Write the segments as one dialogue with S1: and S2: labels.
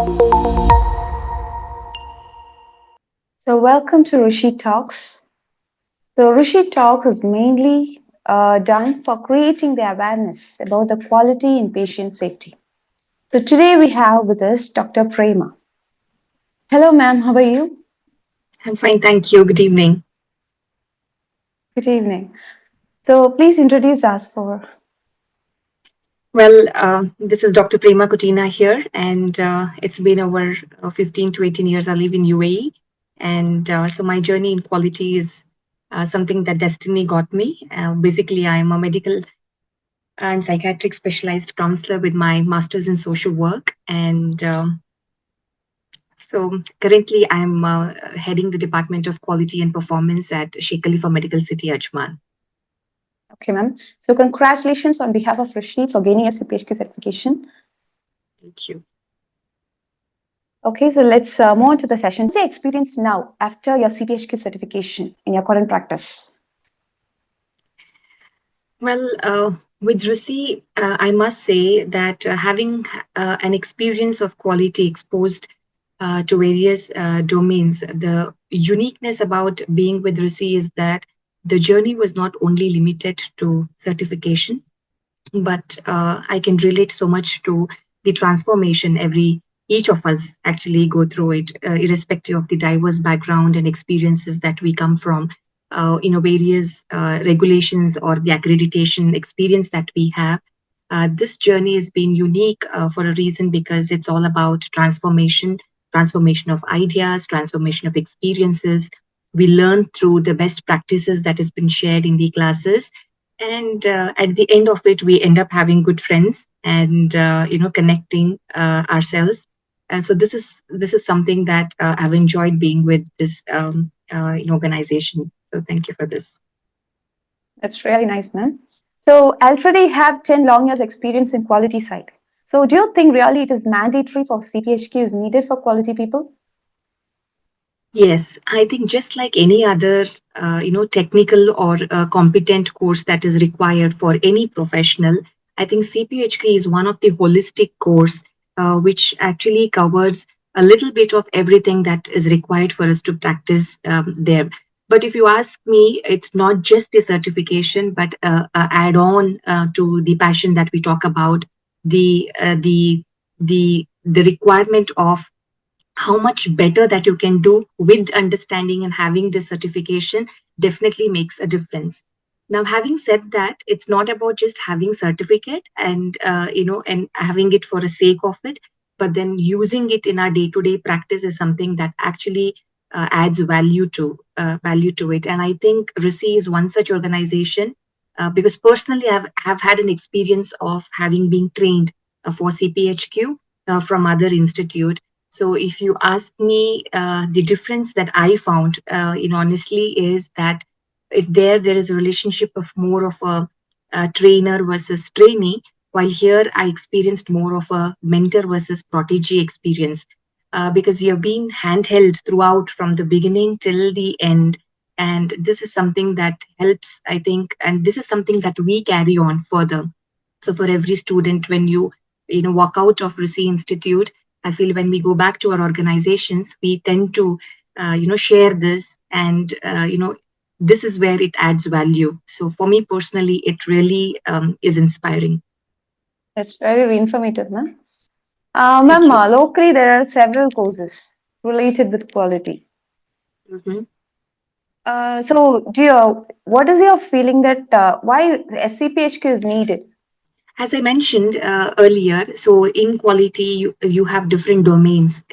S1: So, welcome to RISI Talks. So, RISI Talks is mainly done for creating the awareness about the quality in patient safety. So, today we have with us Dr. Prema. Hello, ma'am. How are you?
S2: I'm fine, thank you. Good evening.
S1: Good evening. So, please introduce us for.
S2: Well, this is Dr. Prema Kutina here, and it's been over 15 to 18 years. I live in UAE, and so my journey in quality is something that destiny got me. Basically, I'm a medical and psychiatric specialized counselor with my master's in social work, and so currently I'm heading the Department of Quality and Performance at Sheikh Khalifa Medical City, Ajman.
S1: Okay, ma'am. So, congratulations on behalf of RISI for gaining a CPHQ certification.
S2: Thank you.
S1: Okay, so let's move on to the session. What's your experience now after your CPHQ certification in your current practice?
S2: Well, with RISI, I must say that having an experience of quality exposed to various domains, the uniqueness about being with RISI is that the journey was not only limited to certification, but I can relate so much to the transformation each of us actually go through it, irrespective of the diverse background and experiences that we come from. Various regulations or the accreditation experience that we have. This journey has been unique for a reason because it's all about transformation of ideas, transformation of experiences. We learn through the best practices that has been shared in the classes, and at the end of it we end up having good friends and connecting ourselves. And so this is something that I've enjoyed being with this organization, so thank you for this.
S1: That's really nice, ma'am. So, I already have 10 long years experience in quality side. So, do you think really it is mandatory for CPHQ is needed for quality people?
S2: Yes, I think just like any other technical or competent course that is required for any professional, I think CPHQ is one of the holistic course which actually covers a little bit of everything that is required for us to practice there. But if you ask me, it's not just the certification, but a add-on to the passion that we talk about, the the requirement of how much better that you can do with understanding and having this certification definitely makes a difference. Now, having said that, it's not about just having certificate and and having it for the sake of it, but then using it in our day-to-day practice is something that actually adds value to it. And I think RISI is one such organization, because personally have had an experience of having been trained for CPHQ from other institute. So if you ask me, the difference that I found, honestly, is that if there is a relationship of more of a trainer versus trainee, while here I experienced more of a mentor versus protege experience, because you're being handheld throughout from the beginning till the end. And this is something that helps, I think, and this is something that we carry on further. So for every student, when you walk out of RISI Institute, I feel when we go back to our organizations, we tend to share this, and this is where it adds value. So for me personally, it really is inspiring.
S1: That's very informative, ma'am.
S2: Thank
S1: Ma'am,
S2: you.
S1: locally there are several courses related with quality.
S2: Mhm.
S1: What is your feeling that why SCPHQ is needed?
S2: As I mentioned earlier, so in quality, you have different domains,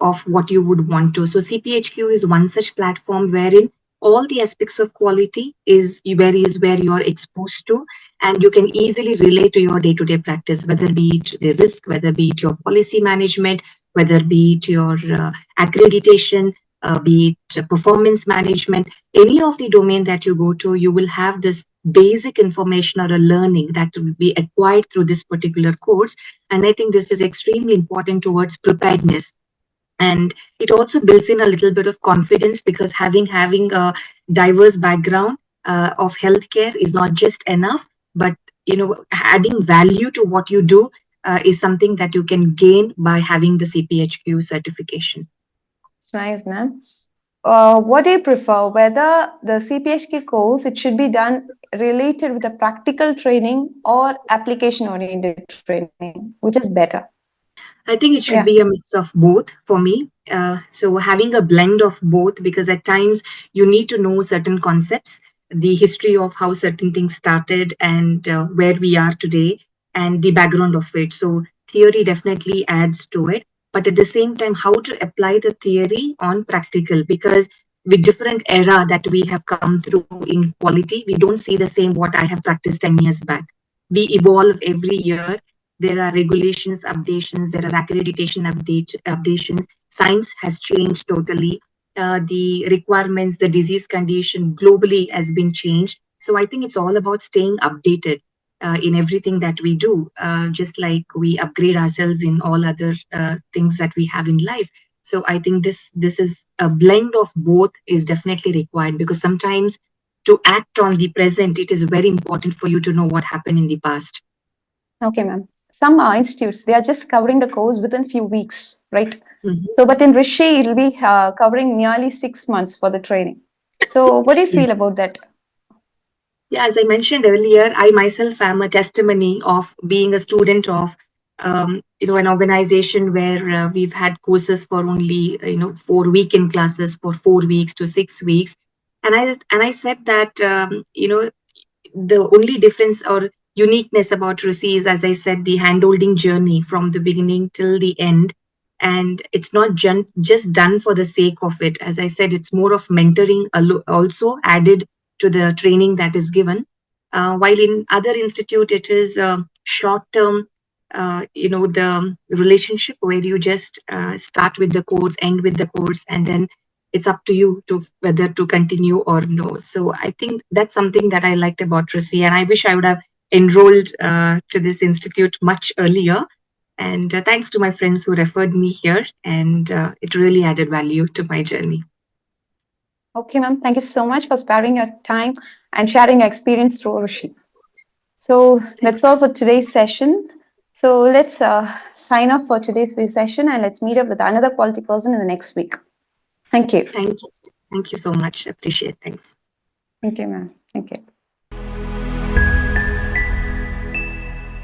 S2: of what you would want to. So CPHQ is one such platform wherein all the aspects of quality is where you're exposed to, and you can easily relate to your day-to-day practice, whether be it the risk, whether be it your policy management, whether be it your accreditation, be it performance management, any of the domain that you go to, you will have this basic information or a learning that will be acquired through this particular course. And I think this is extremely important towards preparedness. And it also builds in a little bit of confidence, because having a diverse background of healthcare is not just enough, but adding value to what you do, is something that you can gain by having the CPHQ certification.
S1: It's nice, ma'am. What do you prefer? Whether the CPHQ course it should be done related with the practical training or application oriented training, which is better?
S2: I think it
S1: Yeah.
S2: should be a mix of both for me. So having a blend of both, because at times you need to know certain concepts, the history of how certain things started and where we are today, and the background of it. So theory definitely adds to it, but at the same time, how to apply the theory on practical, because with different era that we have come through in quality, we don't see the same what I have practiced 10 years back. We evolve every year. There are regulations updations, there are accreditation updations. Science has changed totally. The requirements, the disease condition globally has been changed. So I think it's all about staying updated in everything that we do, just like we upgrade ourselves in all other things that we have in life. So I think this is a blend of both is definitely required, because sometimes to act on the present, it is very important for you to know what happened in the past.
S1: Okay, ma'am. Some institutes they are just covering the course within few weeks, right?
S2: Mhm.
S1: So, but in Rishi, it'll be covering nearly 6 months for the training. So, what do you feel
S2: Yes.
S1: about that?
S2: Yeah, as I mentioned earlier, I myself am a testimony of being a student of, an organization where we've had courses for only 4 weekend classes for 4 weeks to 6 weeks, and I said that the only difference or uniqueness about RISI is, as I said, the handholding journey from the beginning till the end. And it's not just done for the sake of it. As I said, it's more of mentoring also added to the training that is given. While in other institute, it is short term, the relationship where you just start with the course, end with the course, and then it's up to you to whether to continue or no. So I think that's something that I liked about RISI, and I wish I would have enrolled to this institute much earlier. And thanks to my friends who referred me here, and it really added value to my journey.
S1: Okay, ma'am. Thank you so much for sparing your time and sharing your experience through Rishi. So
S2: Thanks.
S1: that's all for today's session. So let's sign off for today's session and let's meet up with another quality person in the next week. Thank you.
S2: Thank you. Thank you so much. Appreciate. Thanks.
S1: Thank you, ma'am. Thank you.